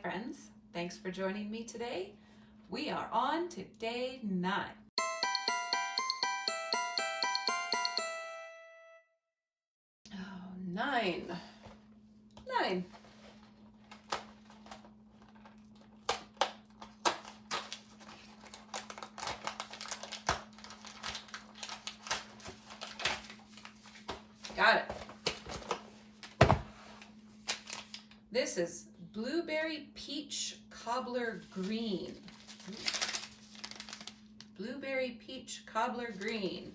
friends, thanks for joining me today. We are on to day 9. Oh, 9. Got it. This is blueberry peach cobbler green. Blueberry peach cobbler green.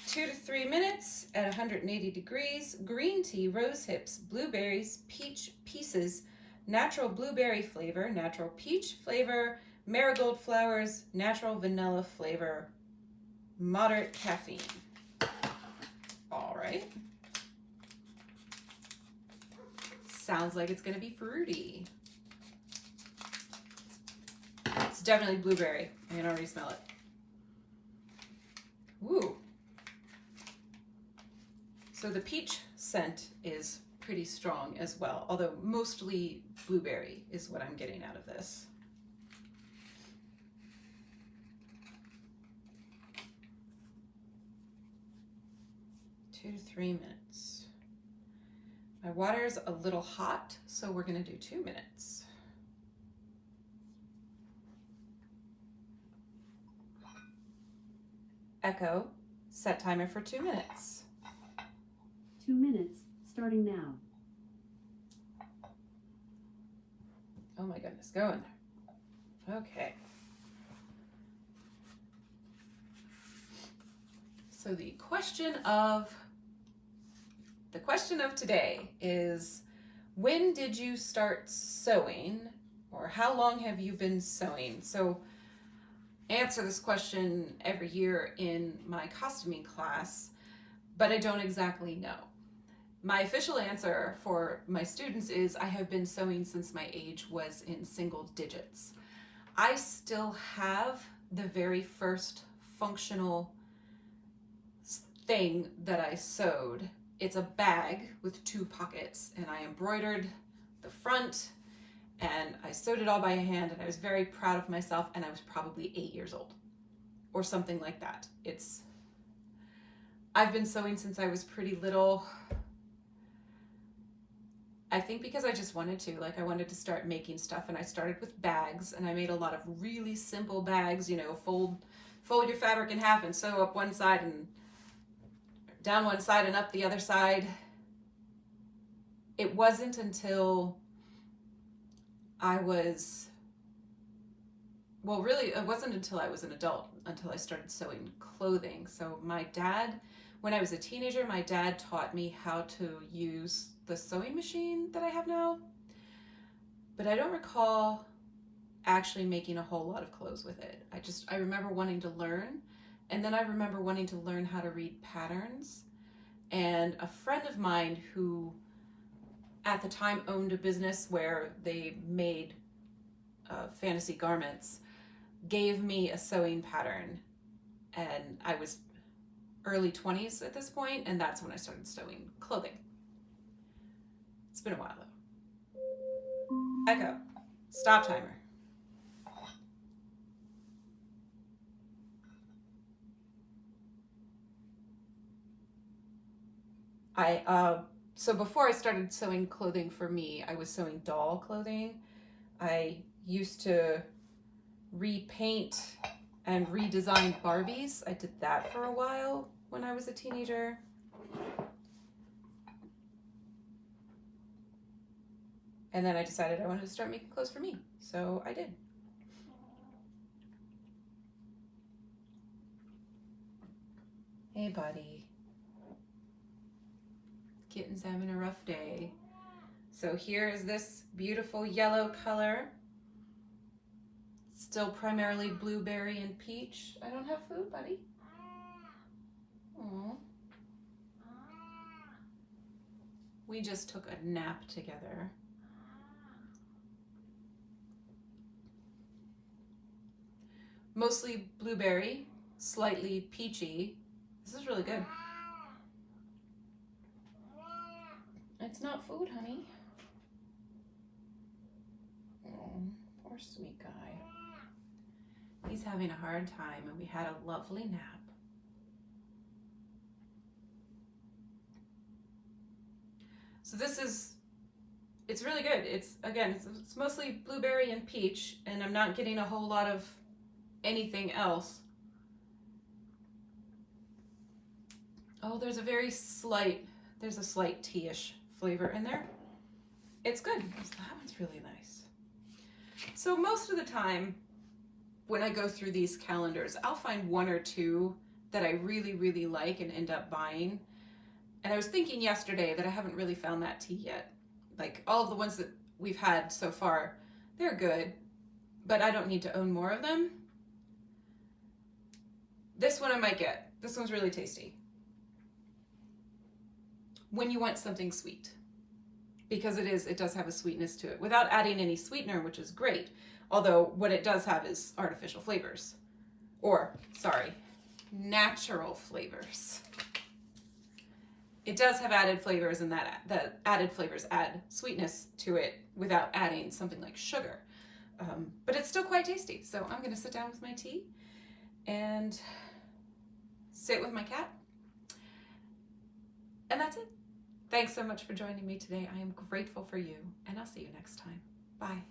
2 to 3 minutes at 180 degrees. Green tea, rose hips, blueberries, peach pieces, natural blueberry flavor, natural peach flavor, marigold flowers, natural vanilla flavor, moderate caffeine. All right. Sounds like it's gonna be fruity. It's definitely blueberry. I can already smell it. Woo. So the peach scent is pretty strong as well, although mostly blueberry is what I'm getting out of this. Two to 3 minutes. My water's a little hot, so we're gonna do 2 minutes. Echo, set timer for 2 minutes. 2 minutes, starting now. Oh my goodness, go in there. Okay. So the question of today is, when did you start sewing, or how long have you been sewing? So I answer this question every year in my costuming class, but I don't exactly know. My official answer for my students is I have been sewing since my age was in single digits. I still have the very first functional thing that I sewed. It's a bag with 2 pockets, and I embroidered the front, and I sewed it all by hand, and I was very proud of myself, and I was probably 8 years old or something like that. I've been sewing since I was pretty little. I think because I just wanted to, I wanted to start making stuff, and I started with bags, and I made a lot of really simple bags, fold your fabric in half and sew up one side and down one side and up the other side. It wasn't until it wasn't until I was an adult until I started sewing clothing. So when I was a teenager, my dad taught me how to use the sewing machine that I have now, but I don't recall actually making a whole lot of clothes with it. I remember wanting to learn, and then I remember wanting to learn how to read patterns. And a friend of mine who at the time owned a business where they made fantasy garments gave me a sewing pattern, and I was early 20s at this point, and that's when I started sewing clothing. It's been a while though. Echo, stop timer. So before I started sewing clothing for me, I was sewing doll clothing. I used to repaint and redesign Barbies. I did that for a while when I was a teenager. And then I decided I wanted to start making clothes for me, so I did. Hey, buddy. Kitten's having a rough day. So here is this beautiful yellow color. Still primarily blueberry and peach. I don't have food, buddy. Aww. We just took a nap together. Mostly blueberry, slightly peachy. This is really good. It's not food, honey. Poor sweet guy. He's having a hard time, and we had a lovely nap. So this is, it's really good. It's mostly blueberry and peach, and I'm not getting a whole lot of anything else. Oh, there's a slight tea-ish flavor in there. It's good. That one's really nice. So most of the time when I go through these calendars, I'll find one or two that I really, really like and end up buying. And I was thinking yesterday that I haven't really found that tea yet. Like all of the ones that we've had so far, they're good, but I don't need to own more of them. This one I might get. This one's really tasty. When you want something sweet, because it does have a sweetness to it without adding any sweetener, which is great. Although what it does have is artificial flavors, or sorry, natural flavors. It does have added flavors, and the added flavors add sweetness to it without adding something like sugar. But it's still quite tasty. So I'm gonna sit down with my tea and sit with my cat. And that's it. Thanks so much for joining me today. I am grateful for you, and I'll see you next time. Bye.